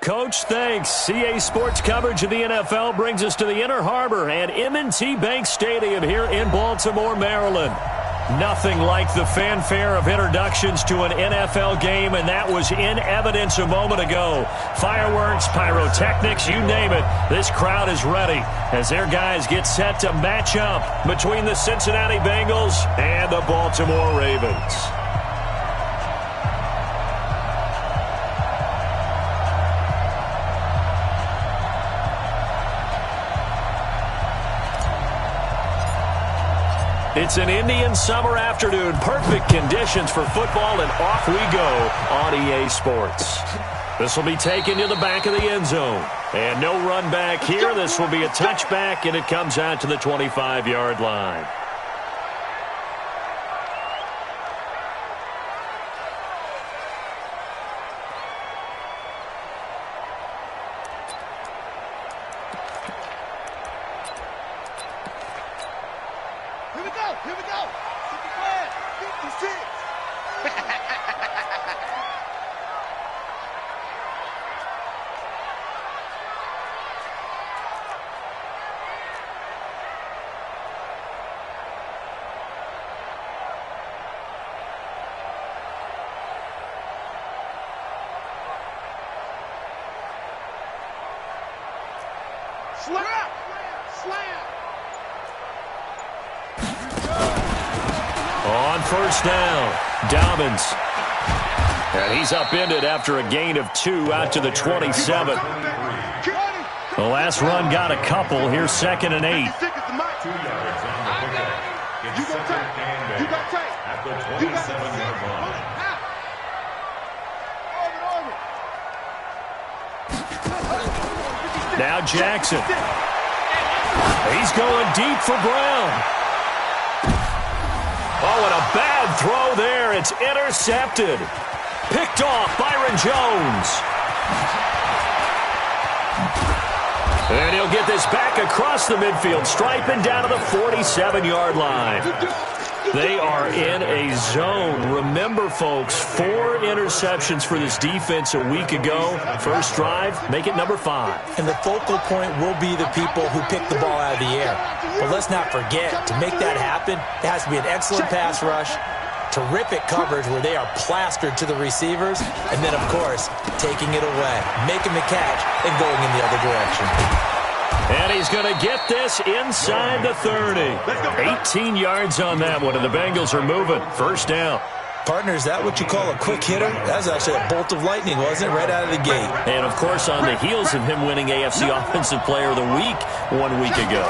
Coach. Thanks. CA Sports coverage of the NFL brings us to the Inner Harbor and M&T Bank Stadium here in Baltimore, Maryland. Nothing like the fanfare of introductions to an NFL game, and that was in evidence a moment ago. Fireworks, pyrotechnics, you name it. This crowd is ready as their guys get set to match up between the Cincinnati Bengals and the Baltimore Ravens. It's an Indian summer afternoon. Perfect conditions for football, and off we go on EA Sports. This will be taken to the back of the end zone. And no run back here. This will be a touchback, and it comes out to the 25-yard line. On first down, Dobbins. And he's upended after a gain of 2 out to the 27. The last run got a couple. Here's 2nd and 8. Now Jackson. He's going deep for Brown. Oh, and a bad throw there. It's intercepted. Picked off Byron Jones. And he'll get this back across the midfield stripe and down to the 47-yard line. They are in a zone. Remember, folks, 4 interceptions for this defense a week ago. First drive, make it number 5. And the focal point will be the people who pick the ball out of the air. But let's not forget, to make that happen, it has to be an excellent pass rush, terrific coverage where they are plastered to the receivers, and then, of course, taking it away, making the catch, and going in the other direction. And he's going to get this inside the 30. 18 yards on that one, and the Bengals are moving. First down. Partner, is that what you call a quick hitter? That was actually a bolt of lightning, wasn't it? Right out of the gate. And, of course, on the heels of him winning AFC Offensive Player of the Week 1 week ago.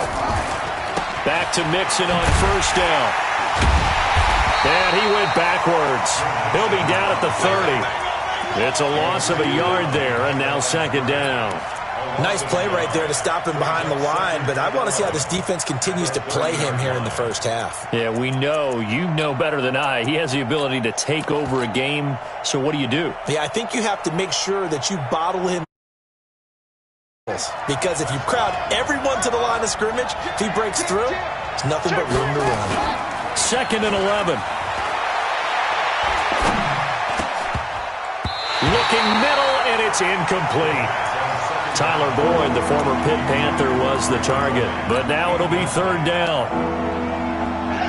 Back to Mixon on first down. And he went backwards. He'll be down at the 30. It's a loss of a yard there, and now 2nd down. Nice play right there to stop him behind the line, but I want to see how this defense continues to play him here in the first half. Yeah, we know. You know better than I. He has the ability to take over a game, so what do you do? Yeah, I think you have to make sure that you bottle him. Because if you crowd everyone to the line of scrimmage, if he breaks through, there's nothing but room to run. 2nd and 11. Looking middle, and it's incomplete. Tyler Boyd, the former Pitt Panther, was the target. But now it'll be 3rd down.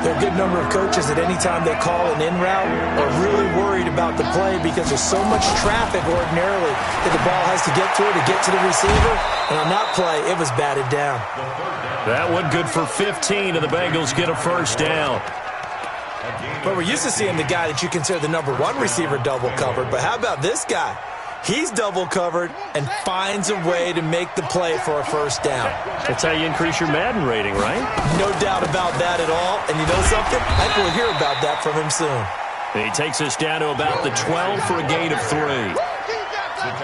There are a good number of coaches at any time they call an in route are really worried about the play because there's so much traffic ordinarily that the ball has to get through to get to the receiver. And on that play, it was batted down. That one good for 15, and the Bengals get a first down. But we're used to seeing the guy that you consider the number 1 receiver double covered. But how about this guy? He's double covered and finds a way to make the play for a first down. That's how you increase your Madden rating, right? No doubt about that at all. And you know something? I think we'll hear about that from him soon. He takes us down to about the 12 for a gain of 3.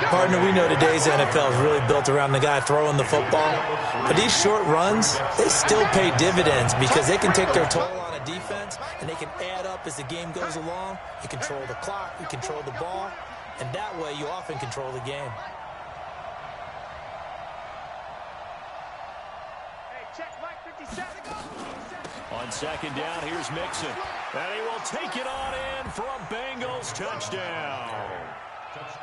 Partner, we know today's NFL is really built around the guy throwing the football. But these short runs, they still pay dividends because they can take their toll on a defense and they can add up as the game goes along. You control the clock, you control the ball. And that way, you often control the game. On 2nd down, here's Mixon. And he will take it on in for a Bengals touchdown.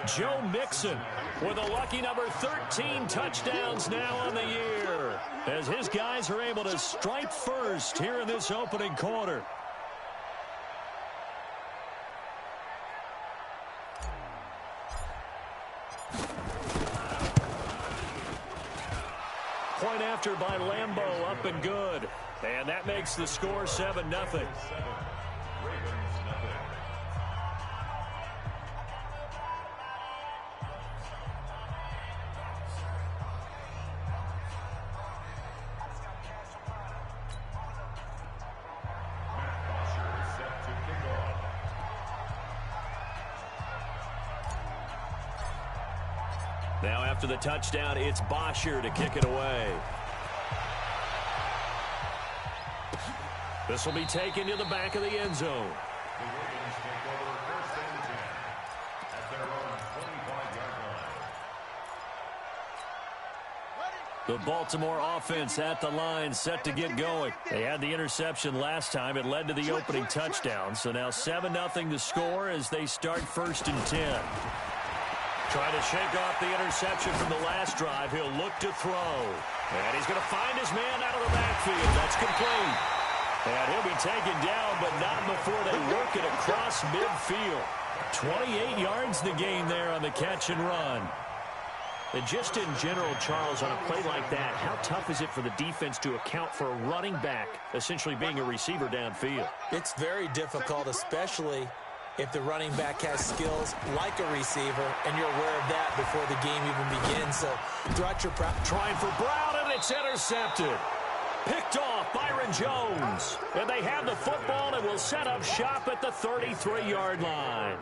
Joe Mixon with a lucky number 13 touchdowns now on the year, as his guys are able to strike first here in this opening quarter. Point after by Lambeau, up and good. And that makes the score 7-0. Now after the touchdown, it's Bosher to kick it away. This will be taken to the back of the end zone. The Baltimore offense at the line, set to get going. They had the interception last time. It led to the opening touchdown. So now 7-0 to score as they start 1st and 10. Trying to shake off the interception from the last drive. He'll look to throw. And he's going to find his man out of the backfield. That's complete. And he'll be taken down, but not before they work it across midfield. 28 yards the gain there on the catch and run. And just in general, Charles, on a play like that, how tough is it for the defense to account for a running back essentially being a receiver downfield? It's very difficult, especially if the running back has skills like a receiver, and you're aware of that before the game even begins. So throughout your trying for Brown, and it's intercepted. Picked off Byron Jones. And they have the football and will set up shop at the 33-yard line.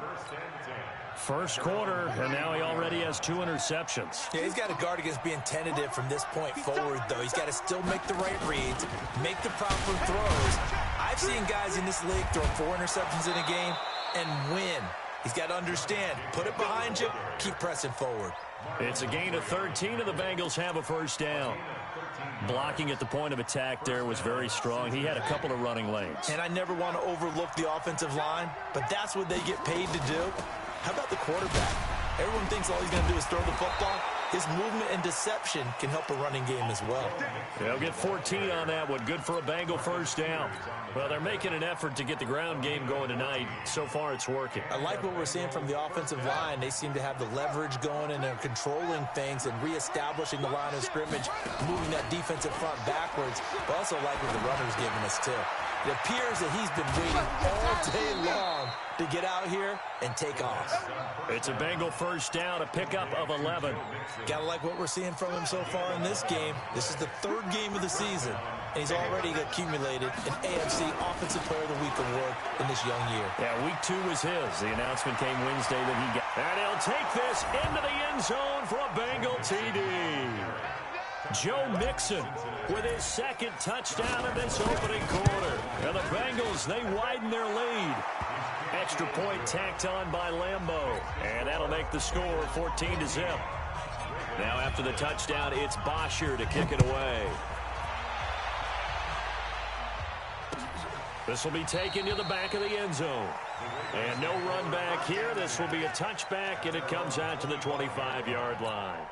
First quarter, and now he already has 2 interceptions. Yeah, he's got to guard against being tentative from this point forward, though. He's got to still make the right reads, make the proper throws. I've seen guys in this league throw 4 interceptions in a game and win. He's got to understand, put it behind you, keep pressing forward. It's a gain of 13, and the Bengals have a first down. Blocking at the point of attack there was very strong. He had a couple of running lanes. And I never want to overlook the offensive line, but that's what they get paid to do. How about the quarterback? Everyone thinks all he's going to do is throw the football. His movement and deception can help a running game as well. They'll get 14 on that one. Good for a Bengal first down. Well, they're making an effort to get the ground game going tonight. So far, it's working. I like what we're seeing from the offensive line. They seem to have the leverage going, and they're controlling things and reestablishing the line of scrimmage, moving that defensive front backwards. But also like what the runner's giving us, too. It appears that he's been waiting all day long to get out here and take off. It's a Bengal first down, a pickup of 11. Gotta like what we're seeing from him so far in this game. This is the 3rd game of the season, and he's already accumulated an AFC Offensive Player of the Week award in this young year. Yeah, week 2 was his. The announcement came Wednesday that he got. And he'll take this into the end zone for a Bengal TD. Joe Mixon with his 2nd touchdown in this opening quarter. And the Bengals, they widen their lead. Extra point tacked on by Lambeau. And that'll make the score 14-0. Now after the touchdown, it's Bosher to kick it away. This will be taken to the back of the end zone. And no run back here. This will be a touchback, and it comes out to the 25-yard line.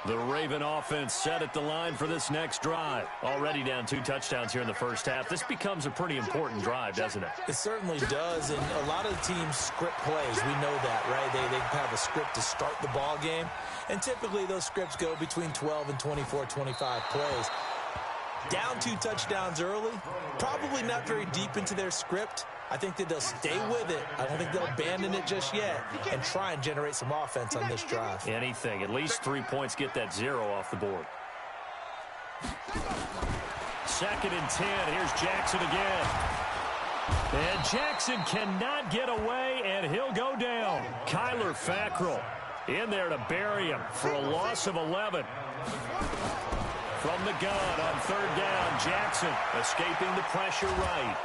The Raven offense set at the line for this next drive. Already down 2 touchdowns here in the first half. This becomes a pretty important drive, doesn't it? It certainly does, and a lot of the teams script plays. We know that, right? They have a script to start the ball game, and typically those scripts go between 12 and 24, 25 plays. Down 2 touchdowns early, probably not very deep into their script. I think that they'll stay with it. I don't think they'll abandon it just yet and try and generate some offense on this drive. Anything. At least 3 points, get that 0 off the board. 2nd and 10. Here's Jackson again. And Jackson cannot get away, and he'll go down. Kyler Fackrell in there to bury him for a loss of 11. From the gun on 3rd down, Jackson escaping the pressure right.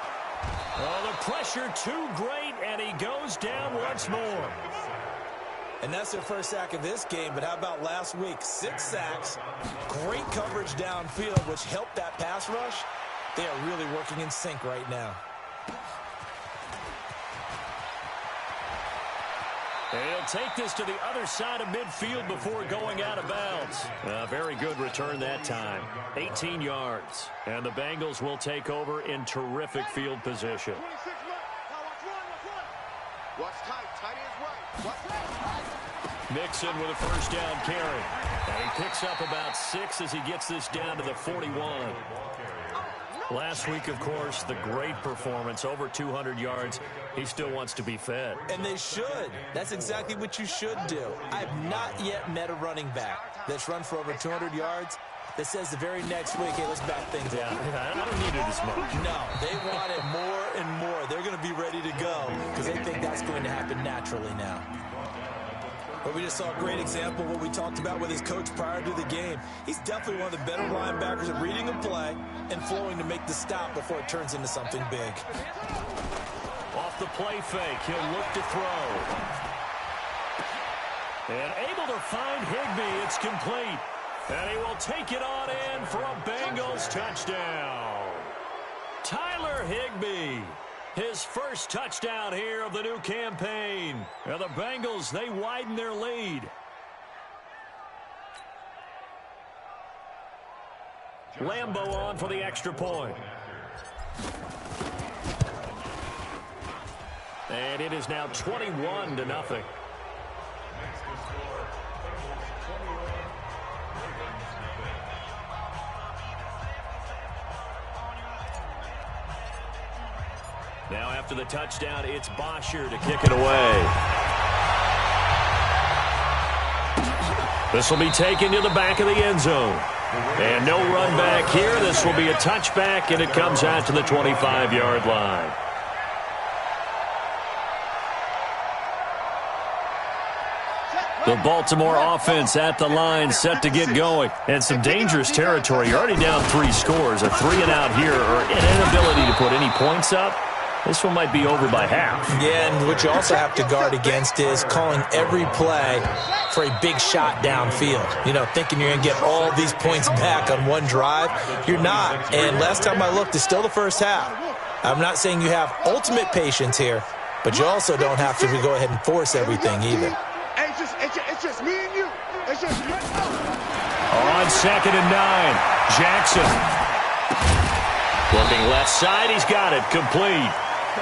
Oh, the pressure too great, and he goes down once more. And that's their first sack of this game, but how about last week? 6 sacks, great coverage downfield, which helped that pass rush. They are really working in sync right now. He'll take this to the other side of midfield before going out of bounds. A very good return that time. 18 yards. And the Bengals will take over in terrific field position. Mixon with a first down carry. And he picks up about 6 as he gets this down to the 41. Last week, of course, the great performance, over 200 yards. He still wants to be fed. And they should. That's exactly what you should do. I have not yet met a running back that's run for over 200 yards that says the very next week, hey, let's back things up. I don't need it as much. No, they want it more and more. They're going to be ready to go because they think that's going to happen naturally now. But we just saw a great example of what we talked about with his coach prior to the game. He's definitely one of the better linebackers at reading a play and flowing to make the stop before it turns into something big. Off the play fake, he'll look to throw. And able to find Higbee. It's complete. And he will take it on in for a Bengals touchdown. Tyler Higbee. His first touchdown here of the new campaign. And the Bengals, they widen their lead. Lambo on for the extra point. And it is now 21-0. Now after the touchdown, it's Bosher to kick it away. This will be taken to the back of the end zone. And no run back here. This will be a touchback, and it comes out to the 25-yard line. The Baltimore offense at the line, set to get going. And some dangerous territory. You're already down 3 scores. A 3-and-out here, or an inability to put any points up. This one might be over by half. Yeah, and what you also have to guard against is calling every play for a big shot downfield. You know, thinking you're going to get all these points back on one drive. You're not. And last time I looked, it's still the first half. I'm not saying you have ultimate patience here, but you also don't have to go ahead and force everything either. It's just me and you. It's just me. On 2nd and 9, Jackson. Looking left side, he's got it, complete.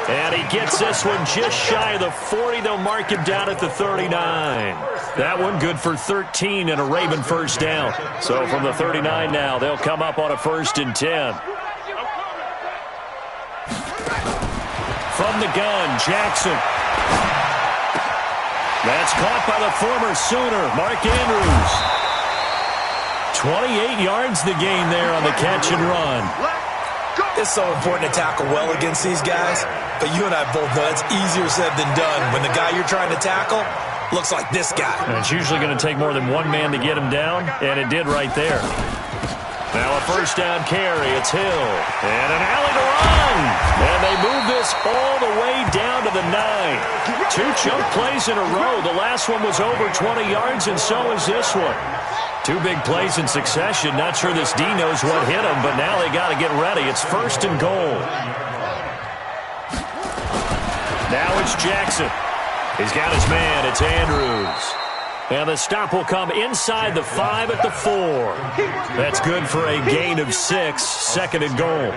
And he gets this one just shy of the 40. They'll mark him down at the 39. That one good for 13 and a Raven first down. So from the 39 now, they'll come up on a 1st and 10. From the gun, Jackson. That's caught by the former Sooner, Mark Andrews. 28 yards the gain there on the catch and run. It's so important to tackle well against these guys, but you and I both know it's easier said than done when the guy you're trying to tackle looks like this guy. And it's usually going to take more than one man to get him down, and it did right there. Now a first down carry. It's Hill. And an alley to run. And they move this all the way down to the 9. 2 chunk plays in a row. The last one was over 20 yards, and so is this one. 2 big plays in succession. Not sure this D knows what hit him, but now they got to get ready. It's 1st and goal. Now it's Jackson. He's got his man. It's Andrews. And the stop will come inside the 5 at the 4. That's good for a gain of 6. 2nd and goal.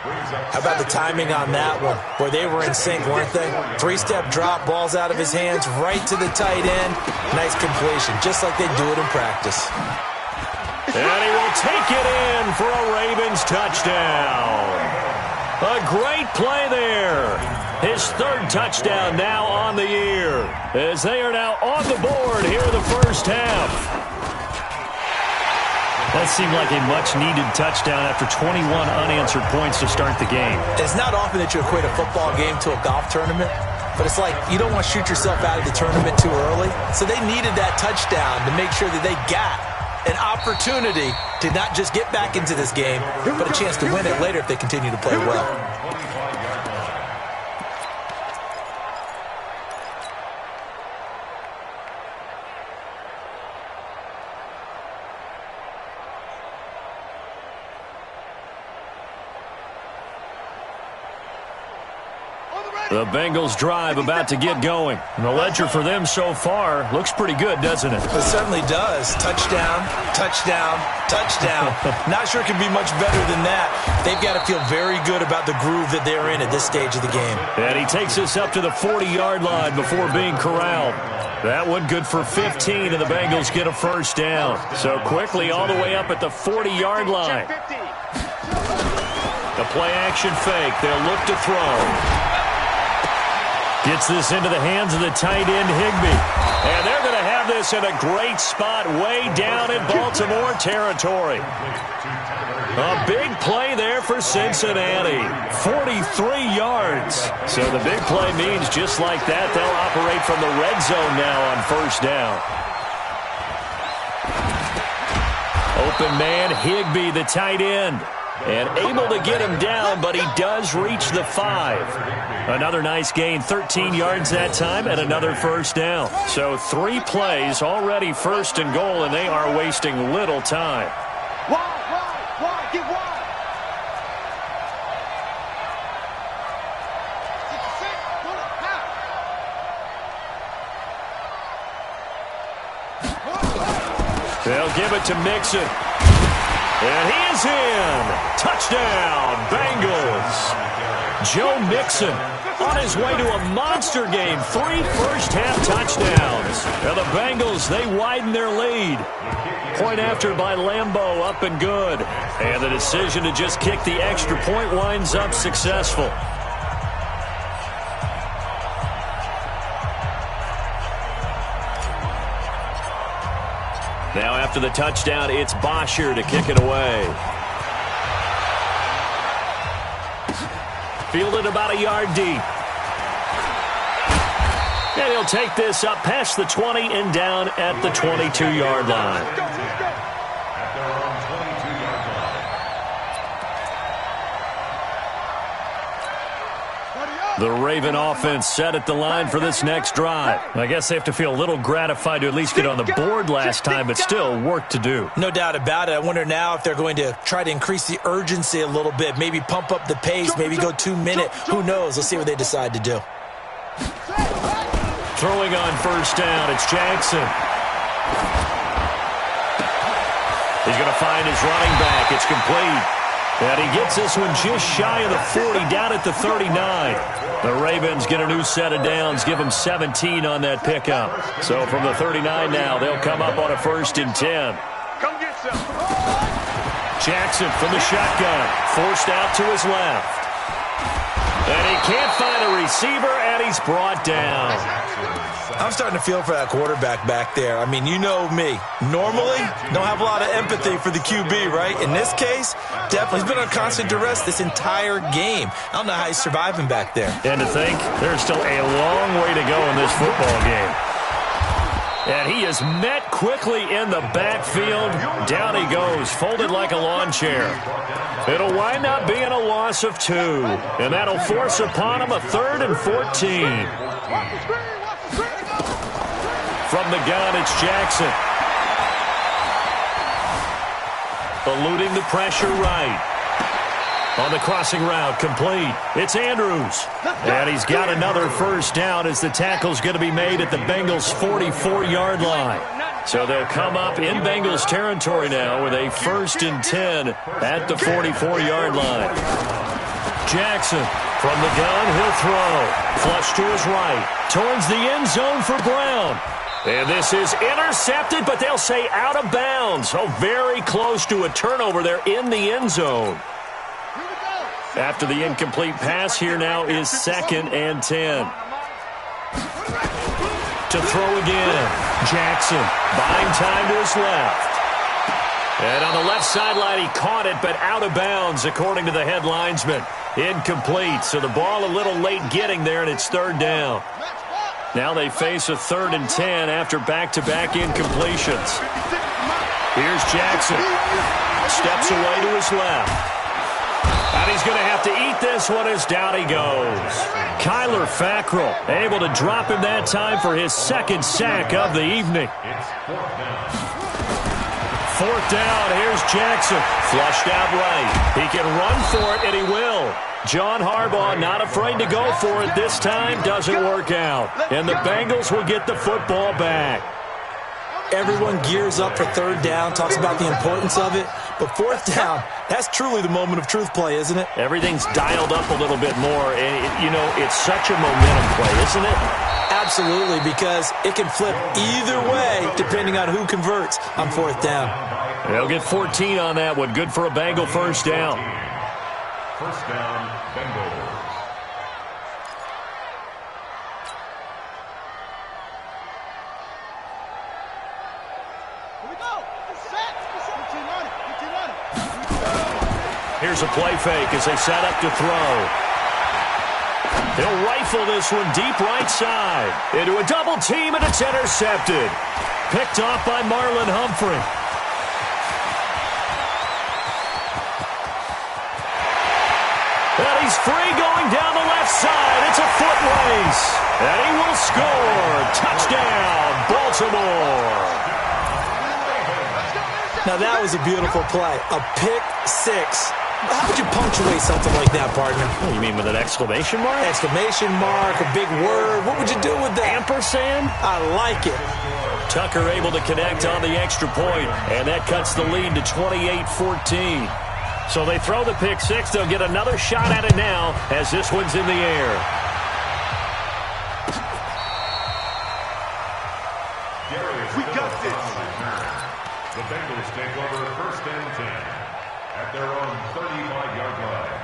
How about the timing on that one? Where they were in sync, weren't they? 3-step drop, balls out of his hands, right to the tight end. Nice completion, just like they do it in practice. And he will take it in for a Ravens touchdown. A great play there. His 3rd touchdown now on the year, as they are now on the board here in the first half. That seemed like a much-needed touchdown after 21 unanswered points to start the game. It's not often that you equate a football game to a golf tournament, but it's like you don't want to shoot yourself out of the tournament too early. So they needed that touchdown to make sure that they got an opportunity to not just get back into this game, but a chance to win it later if they continue to play well. The Bengals drive about to get going. And the ledger for them so far looks pretty good, doesn't it? It certainly does. Touchdown, touchdown, touchdown. Not sure it can be much better than that. They've got to feel very good about the groove that they're in at this stage of the game. And he takes us up to the 40-yard line before being corralled. That one good for 15, and the Bengals get a first down. So quickly all the way up at the 40-yard line. The play-action fake. They'll look to throw. Gets this into the hands of the tight end, Higbee. And they're going to have this in a great spot way down in Baltimore territory. A big play there for Cincinnati. 43 yards. So the big play means just like that, they'll operate from the red zone now on first down. Open man, Higbee, the tight end. And able to get him down, but he does reach the 5. Another nice gain, 13 yards that time, and another first down. So 3 plays, already first and goal, and they are wasting little time. Wide, get wide. They'll give it to Mixon. And he is in. Touchdown, Bengals. Joe Mixon on his way to a monster game. 3 first-half touchdowns. And the Bengals, they widen their lead. Point after by Lambeau, up and good. And the decision to just kick the extra point winds up successful. Now after the touchdown, it's Bosher to kick it away. Fielded about a yard deep. And he'll take this up past the 20 and down at the 22-yard line. The Raven offense set at the line for this next drive. I guess they have to feel a little gratified to at least get on the board last time, but still work to do. No doubt about it. I wonder now if they're going to try to increase the urgency a little bit, maybe pump up the pace, maybe go 2-minute. Who knows? Let's see what they decide to do. Throwing on first down, it's Jackson. He's going to find his running back. It's complete. And he gets this one just shy of the 40, down at the 39. The Ravens get a new set of downs, give them 17 on that pickup. So from the 39 now, they'll come up on a 1st and 10. Come get some. Jackson from the shotgun, forced out to his left. And he can't find a receiver, and he's brought down. I'm starting to feel for that quarterback back there. I mean, you know me. Normally, don't have a lot of empathy for the QB, right? In this case, definitely. He's been on constant duress this entire game. I don't know how he's surviving back there. And to think, there's still a long way to go in this football game. And he is met quickly in the backfield. Down he goes, folded like a lawn chair. It'll wind up being a loss of 2. And that'll force upon him a 3rd and 14. From the gun, it's Jackson. Eluding the pressure right. On the crossing route, complete. It's Andrews. And he's got another first down as the tackle's going to be made at the Bengals' 44-yard line. So they'll come up in Bengals territory now with a 1st and 10 at the 44-yard line. Jackson from the gun, he'll throw. Flush to his right. Towards the end zone for Brown. And this is intercepted, but they'll say out of bounds. So very close to a turnover there in the end zone. After the incomplete pass, here now is 2nd and 10. To throw again. Jackson buying time to his left. And on the left sideline, he caught it, but out of bounds, according to the head linesman. Incomplete, so the ball a little late getting there, and it's 3rd down. Now they face a 3rd and 10 after back-to-back incompletions. Here's Jackson. Steps away to his left. And he's going to have to eat this one as down he goes. Kyler Fackrell able to drop him that time for his 2nd sack of the evening. 4th down. Here's Jackson. Flushed out right. He can run for it, and he will. John Harbaugh not afraid to go for it this time. Doesn't work out. And the Bengals will get the football back. Everyone gears up for 3rd down, talks about the importance of it. But 4th down, that's truly the moment of truth play, isn't it? Everything's dialed up a little bit more. And, it's such a momentum play, isn't it? Absolutely, because it can flip either way depending on who converts on 4th down. They'll get 14 on that one. Good for a Bengal first down. First down, Bengals. Here's a play fake as they set up to throw. He'll rifle this one deep right side. Into a double team, and it's intercepted. Picked off by Marlon Humphrey. And he's free going down the left side. It's a foot race. And he will score. Touchdown, Baltimore. Now that was a beautiful play. A pick six. How would you punctuate something like that, partner? Oh, you mean with an exclamation mark? Exclamation mark, a big word. What would you do with that? Ampersand? I like it. Tucker able to connect on the extra point, and that cuts the lead to 28-14. So they throw the pick six. They'll get another shot at it now as this one's in the air. We got this. The Bengals take over 1st and 10 at their own 35-yard line.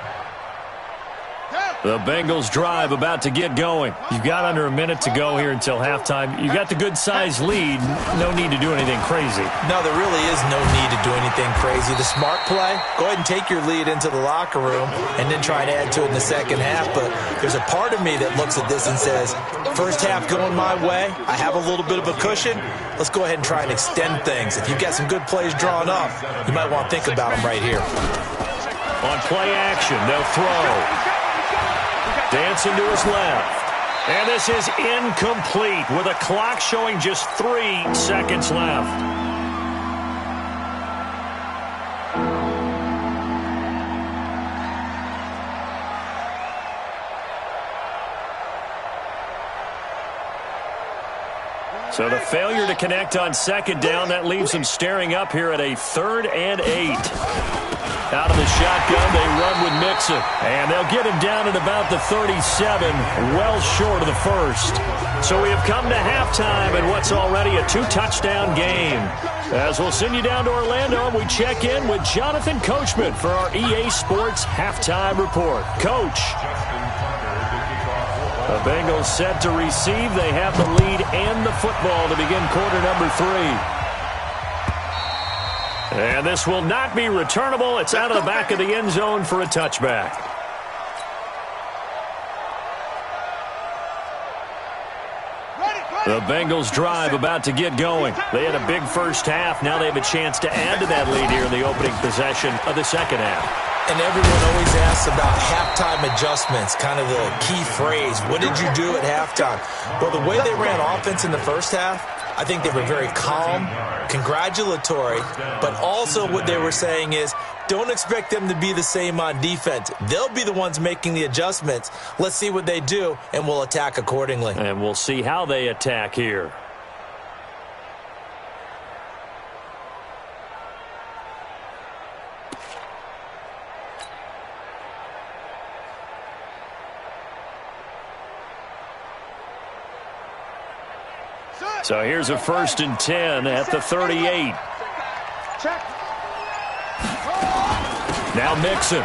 The Bengals drive about to get going. You've got under a minute to go here until halftime. You've got the good-sized lead. No need to do anything crazy. No, there really is no need to do anything crazy. The smart play, go ahead and take your lead into the locker room and then try to add to it in the second half. But there's a part of me that looks at this and says, first half going my way, I have a little bit of a cushion. Let's go ahead and try and extend things. If you've got some good plays drawn up, you might want to think about them right here. On play action, they'll throw. Dancing to his left. And this is incomplete with a clock showing just 3 seconds left. So the failure to connect on 2nd down, that leaves them staring up here at a 3rd and 8. Out of the shotgun, they run with Mixon. And they'll get him down at about the 37, well short of the first. So we have come to halftime in what's already a 2-touchdown game. As we'll send you down to Orlando, we check in with Jonathan Coachman for our EA Sports Halftime Report. Coach. The Bengals set to receive. They have the lead and the football to begin quarter number 3. And this will not be returnable. It's out of the back of the end zone for a touchback. The Bengals drive about to get going. They had a big first half. Now they have a chance to add to that lead here in the opening possession of the second half. And everyone always asks about halftime adjustments, kind of the key phrase. What did you do at halftime? Well, the way they ran offense in the first half, I think they were very calm, congratulatory, but also what they were saying is don't expect them to be the same on defense. They'll be the ones making the adjustments. Let's see what they do, and we'll attack accordingly. And we'll see how they attack here. So here's a 1st and 10 at the 38. Now Mixon.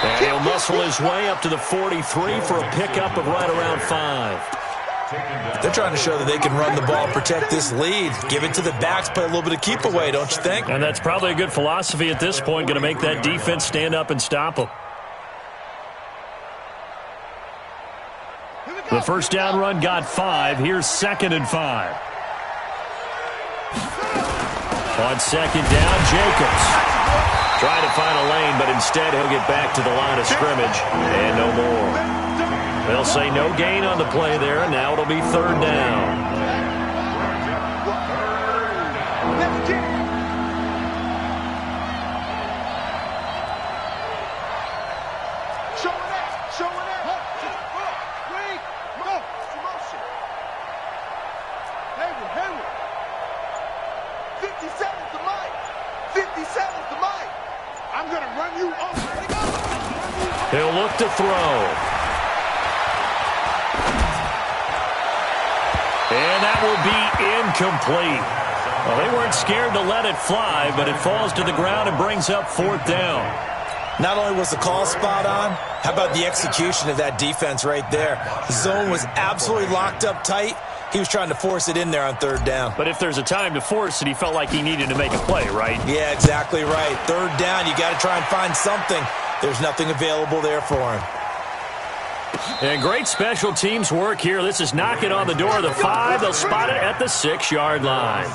And he'll muscle his way up to the 43 for a pickup of right around 5. They're trying to show that they can run the ball and protect this lead. Give it to the backs, play a little bit of keep away, don't you think? And that's probably a good philosophy at this point, going to make that defense stand up and stop them. The first down run got 5. Here's 2nd and 5. On 2nd down, Jacobs. Trying to find a lane, but instead he'll get back to the line of scrimmage and no more. They'll say no gain on the play there, and now it'll be 3rd down. 57's the mic. 57's the mic. I'm going to run you over. He'll look to throw. And that will be incomplete. Well, they weren't scared to let it fly, but it falls to the ground and brings up 4th down. Not only was the call spot on, how about the execution of that defense right there? The zone was absolutely locked up tight. He was trying to force it in there on 3rd down. But if there's a time to force it, he felt like he needed to make a play, right? Yeah, exactly right. 3rd down, you got to try and find something. There's nothing available there for him. And great special teams work here. This is knocking on the door of the 5. They'll spot it at the 6-yard line.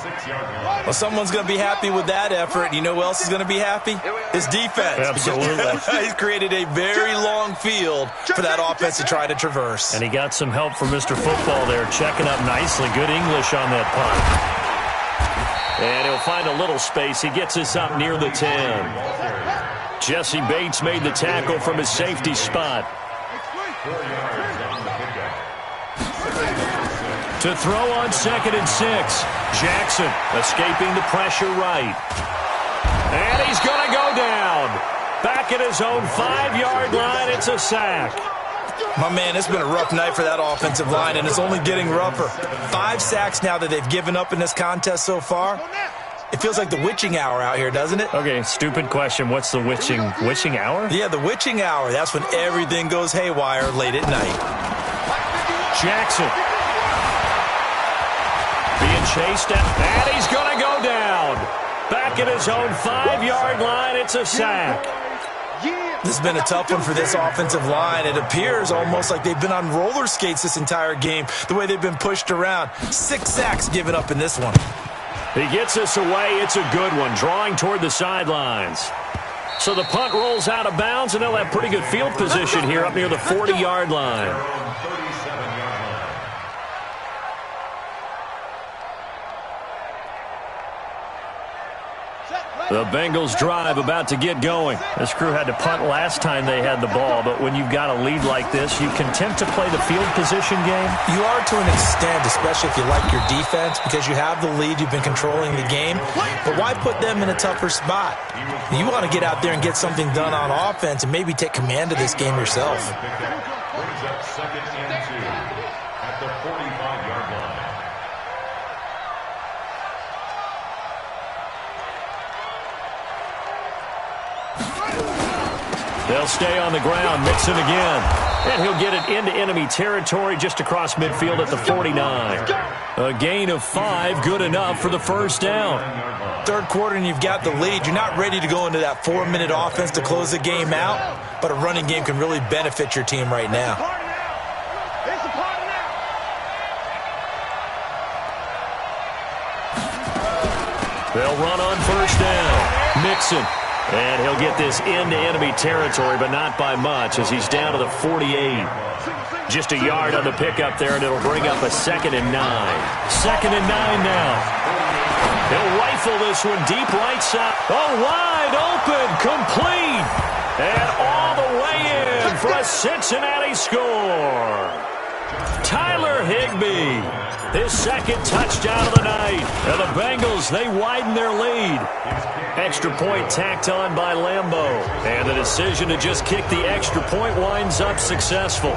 Well, someone's going to be happy with that effort. You know who else is going to be happy? His defense. Absolutely. He's created a very long field for that offense to try to traverse. And he got some help from Mr. Football there, checking up nicely. Good English on that punt. And he'll find a little space. He gets us up near the 10. Jesse Bates made the tackle from his safety spot. To throw on 2nd and 6. Jackson escaping the pressure right. And he's going to go down. Back at his own 5-yard line, it's a sack. My man, it's been a rough night for that offensive line, and it's only getting rougher. 5 sacks now that they've given up in this contest so far. It feels like the witching hour out here, doesn't it? Okay, stupid question. What's the witching hour? Yeah, the witching hour. That's when everything goes haywire late at night. Jackson. Being chased and he's going to go down. Back at his own 5-yard line, it's a sack. This has been a tough one for this offensive line. It appears almost like they've been on roller skates this entire game, the way they've been pushed around. 6 sacks given up in this one. He gets us away. It's a good one, drawing toward the sidelines. So the punt rolls out of bounds, and they'll have pretty good field position here up near the 40-yard line. The Bengals drive about to get going. This crew had to punt last time they had the ball, but when you've got a lead like this, you content to play the field position game? You are to an extent, especially if you like your defense, because you have the lead, you've been controlling the game. But why put them in a tougher spot? You want to get out there and get something done on offense and maybe take command of this game yourself. Brings up 2nd and 2 at the 45-yard line. They'll stay on the ground. Mixon again. And he'll get it into enemy territory just across midfield at the 49. A gain of 5, good enough for the 1st down. 3rd quarter and you've got the lead. You're not ready to go into that 4-minute offense to close the game out, but a running game can really benefit your team right now. They'll run on 1st down. Mixon. And he'll get this into enemy territory, but not by much as he's down to the 48. Just a yard on the pickup there, and it'll bring up a 2nd and 9. 2nd and 9 now. He'll rifle this one deep right side. Oh, wide open, complete. And all the way in for a Cincinnati score. Tyler Higbee, his 2nd touchdown of the night. And the Bengals, they widen their lead. Extra point tacked on by Lambeau. And the decision to just kick the extra point winds up successful.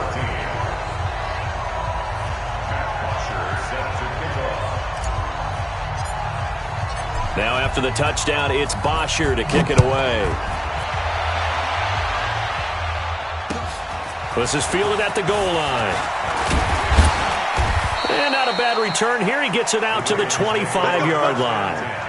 Now after the touchdown, it's Bosher to kick it away. This is fielded at the goal line. And not a bad return here. He gets it out to the 25-yard line.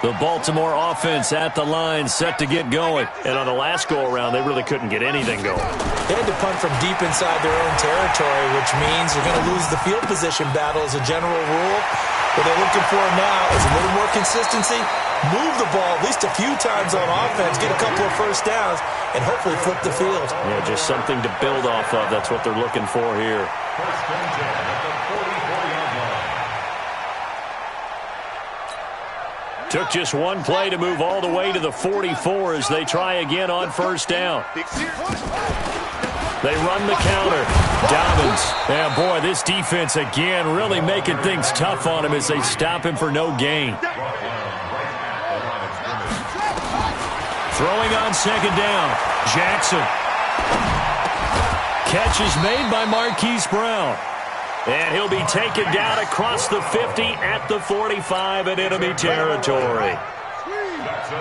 The Baltimore offense at the line, set to get going. And on the last go-around, they really couldn't get anything going. They had to punt from deep inside their own territory, which means you're going to lose the field position battle as a general rule. What they're looking for now is a little more consistency, move the ball at least a few times on offense, get a couple of 1st downs, and hopefully flip the field. Yeah, just something to build off of. That's what they're looking for here. 1st and 10 at the 44-yard line. Took just one play to move all the way to the 44 as they try again on 1st down. They run the counter. Dobbins. Yeah, boy, this defense again really making things tough on him as they stop him for no gain. Throwing on second down. Jackson. Catch is made by Marquise Brown. And he'll be taken down across the 50 at the 45 in enemy territory.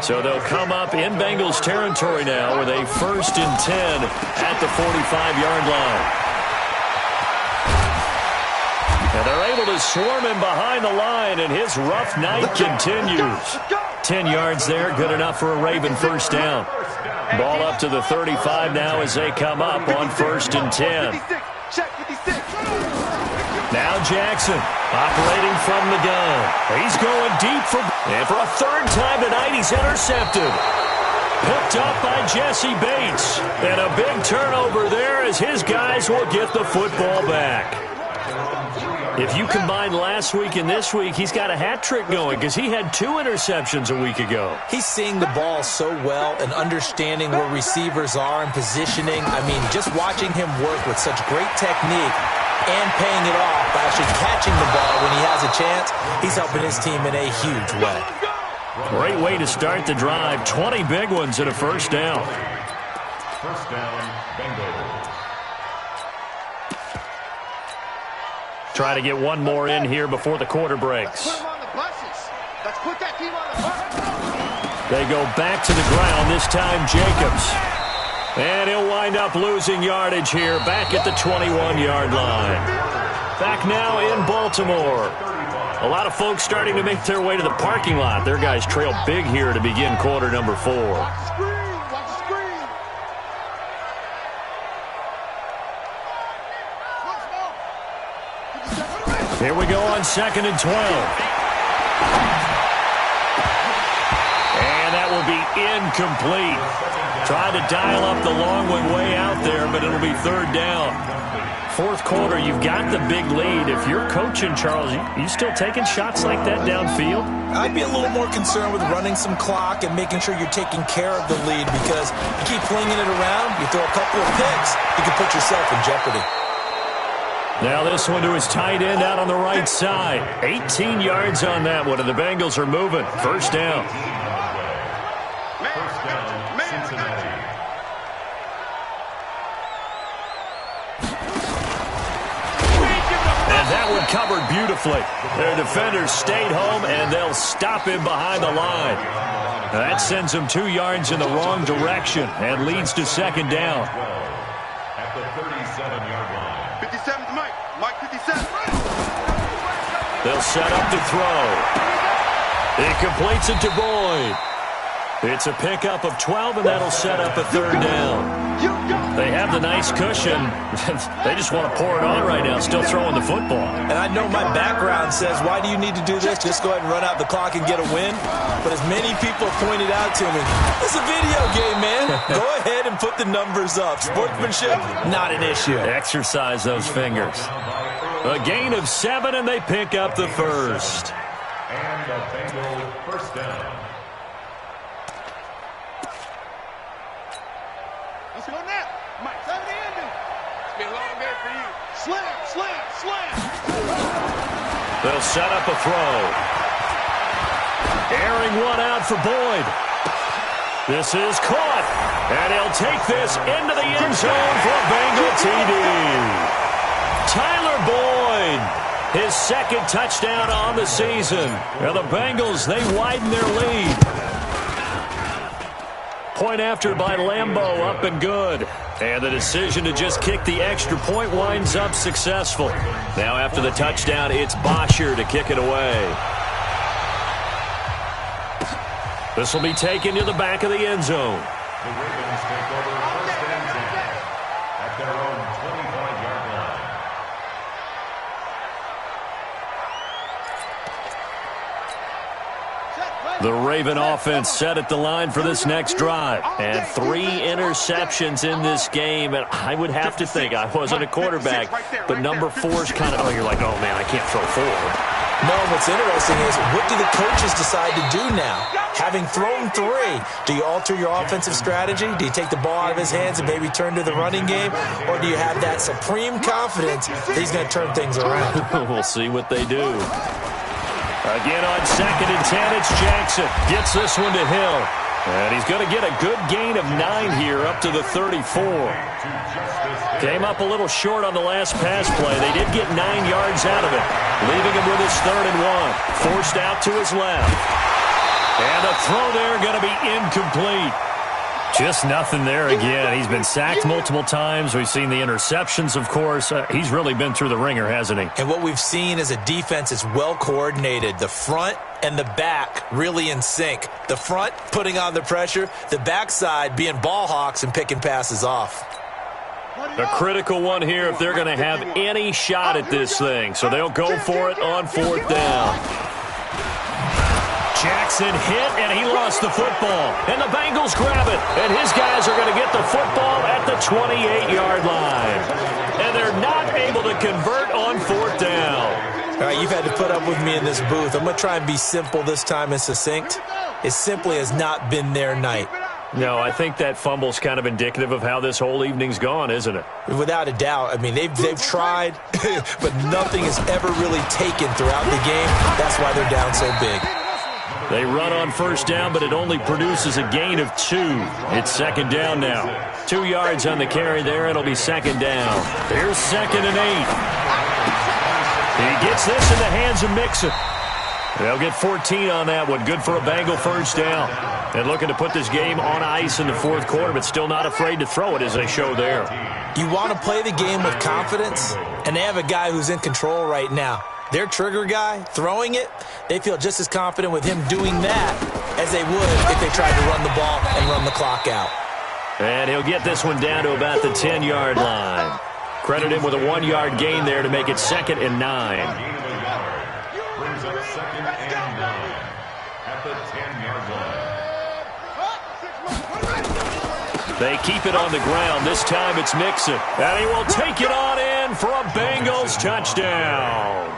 So they'll come up in Bengals territory now with a 1st and 10 at the 45-yard line. And they're able to swarm him behind the line, and his rough night continues. 10 yards there, good enough for a Raven first down. Ball up to the 35 now as they come up on 1st and 10. Now Jackson operating from the gun. He's going deep and for a 3rd time tonight he's intercepted. Picked up by Jesse Bates. And a big turnover there as his guys will get the football back. If you combine last week and this week, he's got a hat trick going because he had 2 interceptions a week ago. He's seeing the ball so well and understanding where receivers are and positioning. I mean, just watching him work with such great technique and paying it off by actually catching the ball when he has a chance, he's helping his team in a huge way. Great way to start the drive. 20 big ones and a first down. First down, Bengals. Try to get one more in here before the quarter breaks. They go back to the ground, this time Jacobs. And he'll wind up losing yardage here, back at the 21-yard line. Back now in Baltimore. A lot of folks starting to make their way to the parking lot. Their guys trail big here to begin quarter number 4. Here we go on 2nd and 12. And that will be incomplete. Tried to dial up the long one way out there, but it'll be 3rd down. 4th quarter, you've got the big lead. If you're coaching, Charles, you still taking shots like that downfield? I'd be a little more concerned with running some clock and making sure you're taking care of the lead, because you keep flinging it around, you throw a couple of picks, you can put yourself in jeopardy. Now this one to his tight end out on the right side. 18 yards on that one, and the Bengals are moving. First down. First down, Cincinnati. And that one covered beautifully. Their defenders stayed home, and they'll stop him behind the line. That sends him 2 yards in the wrong direction and leads to 2nd down. At the 37-yard line. 57 to Mike. Mike 57. They'll set up to throw. He completes it to Boyd. It's a pickup of 12, and that'll set up a 3rd down. They have the nice cushion. They just want to pour it on right now, still throwing the football. And I know my background says, why do you need to do this? Just go ahead and run out the clock and get a win. But as many people pointed out to me, it's a video game, man. Go ahead and put the numbers up. Sportsmanship, not an issue. Exercise those fingers. A gain of 7, and they pick up the first. And the Bengals first down. Let's go now. Mike, tell me the ending. It's been a long day for you. Slam, slam, slam. They'll set up a throw. Airing one out for Boyd. This is caught. And he'll take this into the end zone for a Bengal TD. Tyler Boyd, his 2nd touchdown on the season. Now the Bengals, they widen their lead. Point after by Lambeau, up and good. And the decision to just kick the extra point winds up successful. Now after the touchdown, it's Bosher to kick it away. This will be taken to the back of the end zone. The Ravens take over first and 10 at their own 25-yard line. The Raven offense set at the line for this next drive. And 3 interceptions in this game. And I would have to think, I wasn't a quarterback, but number 4 is kind of, oh, you're like, oh, man, I can't throw 4. No, what's interesting is, what do the coaches decide to do now? Having thrown 3, do you alter your offensive strategy? Do you take the ball out of his hands and maybe turn to the running game? Or do you have that supreme confidence that he's going to turn things around? We'll see what they do. Again on 2nd and 10, it's Jackson. Gets this one to Hill. And he's going to get a good gain of 9 here up to the 34. Came up a little short on the last pass play. They did get 9 yards out of it, leaving him with his 3rd and 1. Forced out to his left. And a throw there going to be incomplete. Just nothing there again. He's been sacked multiple times. We've seen the interceptions, of course. He's really been through the ringer, hasn't he? And what we've seen is a defense that's well coordinated. The front and the back really in sync. The front putting on the pressure, the backside being ball hawks and picking passes off. A critical one here if they're going to have any shot at this thing. So they'll go for it on 4th down. Jackson hit, and he lost the football. And the Bengals grab it. And his guys are going to get the football at the 28-yard line. And they're not able to convert on 4th down. All right, you've had to put up with me in this booth. I'm going to try and be simple this time and succinct. It simply has not been their night. No, I think that fumble's kind of indicative of how this whole evening's gone, isn't it? Without a doubt. I mean, they've tried, but nothing has ever really taken throughout the game. That's why they're down so big. They run on 1st down, but it only produces a gain of 2. It's 2nd down now. 2 yards on the carry there. It'll be 2nd down. Here's 2nd and 8. He gets this in the hands of Mixon. They'll get 14 on that one. Good for a Bengal 1st down. And looking to put this game on ice in the 4th quarter, but still not afraid to throw it as they show there. You want to play the game with confidence, and they have a guy who's in control right now. Their trigger guy, throwing it, they feel just as confident with him doing that as they would if they tried to run the ball and run the clock out. And he'll get this one down to about the 10-yard line. Credit him with a 1-yard gain there to make it 2nd and 9. Brings up 2nd and 9 at the 10-yard line. They keep it on the ground. This time it's Mixon. And he will take it on in for a Bengals touchdown.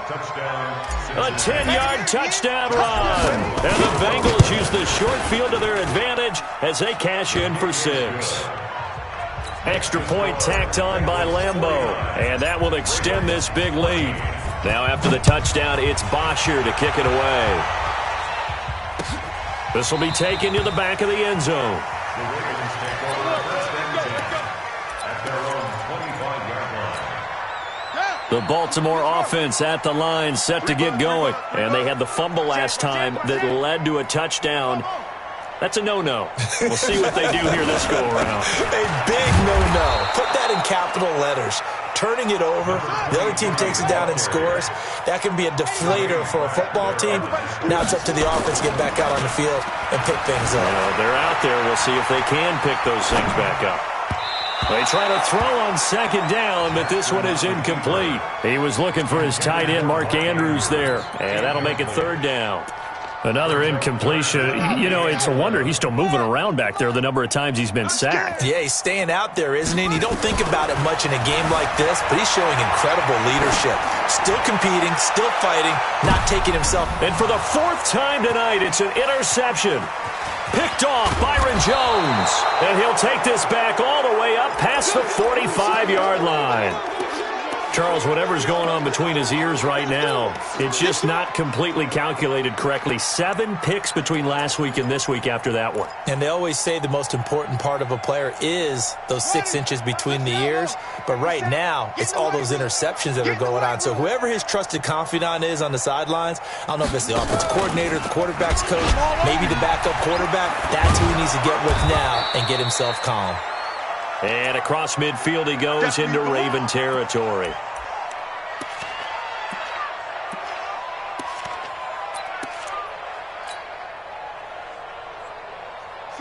A 10-yard touchdown run. And the Bengals use the short field to their advantage as they cash in for 6. Extra point tacked on by Lambeau. And that will extend this big lead. Now after the touchdown, it's Bosher to kick it away. This will be taken to the back of the end zone. The Ravens take over 1st and 10 at their own 25-yard line. The Baltimore offense at the line, set to get going. And they had the fumble last time that led to a touchdown. That's a no-no. We'll see what they do here this go-around. A big no-no. Put that in capital letters. Turning it over, the other team takes it down and scores. That can be a deflator for a football team. Now it's up to the offense to get back out on the field and pick things up. They're out there. We'll see if they can pick those things back up. They try to throw on 2nd down, but this one is incomplete. He was looking for his tight end, Mark Andrews, there, and that'll make it 3rd down. Another incompletion. You know, it's a wonder he's still moving around back there the number of times he's been sacked. Yeah, he's staying out there, isn't he? And you don't think about it much in a game like this, but he's showing incredible leadership. Still competing, still fighting, not taking himself. And for the 4th time tonight, it's an interception. Picked off Byron Jones. And he'll take this back all the way up past the 45-yard line. Charles, whatever's going on between his ears right now, it's just not completely calculated correctly. 7 picks between last week and this week after that one. And they always say the most important part of a player is those 6 inches between the ears. But right now, it's all those interceptions that are going on. So whoever his trusted confidant is on the sidelines, I don't know if it's the offensive coordinator, the quarterback's coach, maybe the backup quarterback, that's who he needs to get with now and get himself calm. And across midfield he goes into Raven territory.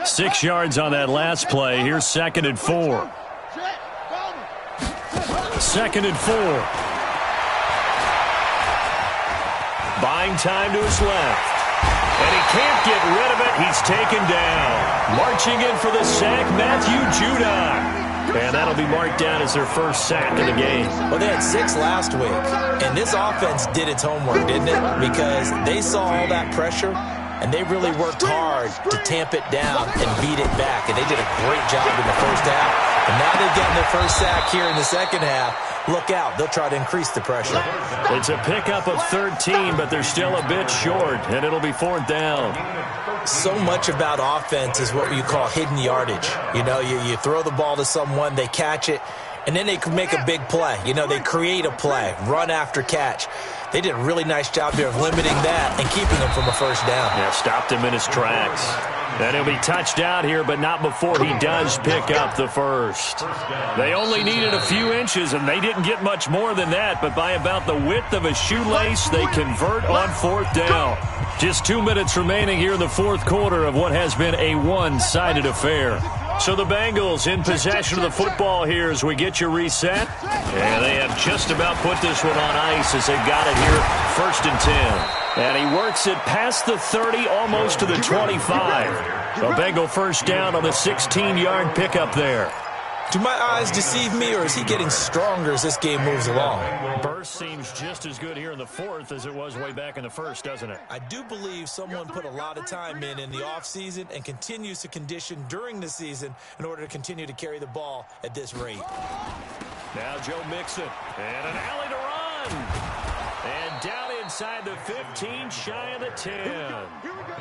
Six yards on that last play. Here's 2nd and 4. 2nd and 4. Buying time to his left. And he can't get rid of it. He's taken down. Marching in for the sack, Matthew Judon. And that'll be marked down as their first sack of the game. Well, they had 6 last week, and this offense did its homework, didn't it? Because they saw all that pressure, and they really worked hard to tamp it down and beat it back, and they did a great job in the first half. And now they've gotten their first sack here in the second half. Look out. They'll try to increase the pressure. It's a pickup of 13, but they're still a bit short, and it'll be 4th down. So much about offense is what you call hidden yardage. You know, you throw the ball to someone, they catch it, and then they can make a big play. You know, they create a play, run after catch. They did a really nice job here of limiting that and keeping him from a first down. Yeah, stopped him in his tracks. And he'll be touched out here, but not before he does pick up the first. They only needed a few inches, and they didn't get much more than that, but by about the width of a shoelace, they convert on 4th down. Just 2 minutes remaining here in the 4th quarter of what has been a one-sided affair. So the Bengals in possession of the football here as we get you reset. And they have just about put this one on ice as they've got it here, 1st and 10. And he works it past the 30, almost to the 25. A Bengal first down on the 16-yard pickup there. Do my eyes deceive me, or is he getting stronger as this game moves along? Burst seems just as good here in the 4th as it was way back in the 1st, doesn't it? I do believe someone put a lot of time in the offseason and continues to condition during the season in order to continue to carry the ball at this rate. Now Joe Mixon, and an alley to run. And down inside the 15, shy of the 10.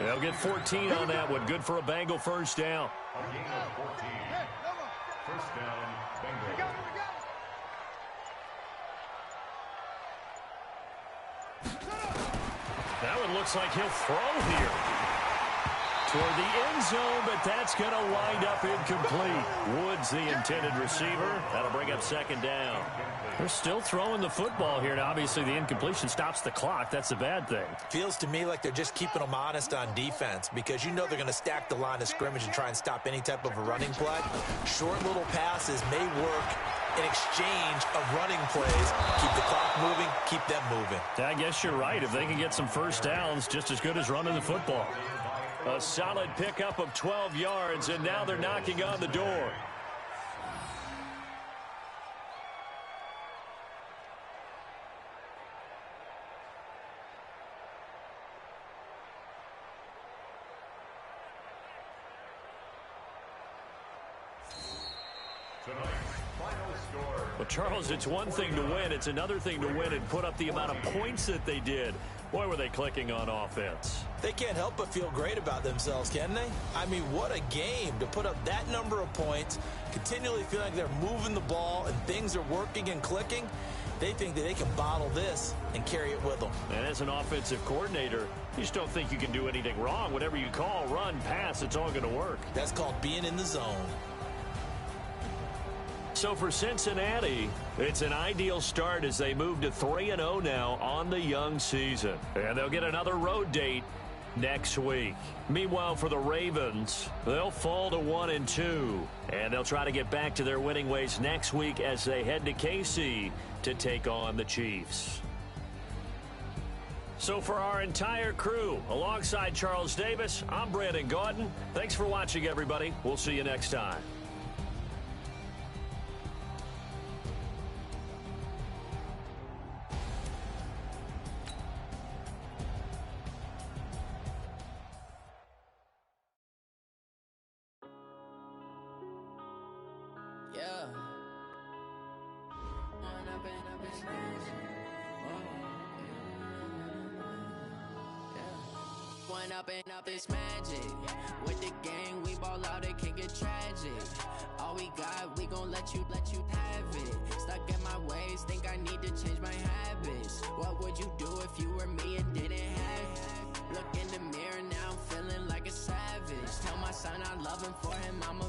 They'll get 14 on that one. Good for a Bengal first down. A gain of 14. First down, Bengals. That one looks like he'll throw here toward the end zone, but that's going to wind up incomplete. Woods, the intended receiver. That'll bring up 2nd down. They're still throwing the football here. Now, obviously, the incompletion stops the clock. That's a bad thing. Feels to me like they're just keeping them honest on defense because you know they're going to stack the line of scrimmage and try and stop any type of a running play. Short little passes may work in exchange of running plays. Keep the clock moving, keep them moving. I guess you're right. If they can get some first downs, just as good as running the football. A solid pickup of 12 yards, and now they're knocking on the door. Well, Charles, it's one thing to win. It's another thing to win and put up the amount of points that they did. Boy, were they clicking on offense. They can't help but feel great about themselves, can they? I mean, what a game to put up that number of points, continually feeling like they're moving the ball and things are working and clicking. They think that they can bottle this and carry it with them. And as an offensive coordinator, you just don't think you can do anything wrong. Whatever you call, run, pass, it's all going to work. That's called being in the zone. So for Cincinnati, it's an ideal start as they move to 3-0 now on the young season. And they'll get another road date next week. Meanwhile, for the Ravens, they'll fall to 1-2. And they'll try to get back to their winning ways next week as they head to KC to take on the Chiefs. So for our entire crew, alongside Charles Davis, I'm Brandon Gaudin. Thanks for watching, everybody. We'll see you next time. Up this magic with the gang, we ball out, it can get tragic. All we got, we gon' let you have it. Stuck in my ways, think I need to change my habits. What would you do if you were me and didn't have it? Look in the mirror now, I'm feeling like a savage. Tell my son I love him, for him I'm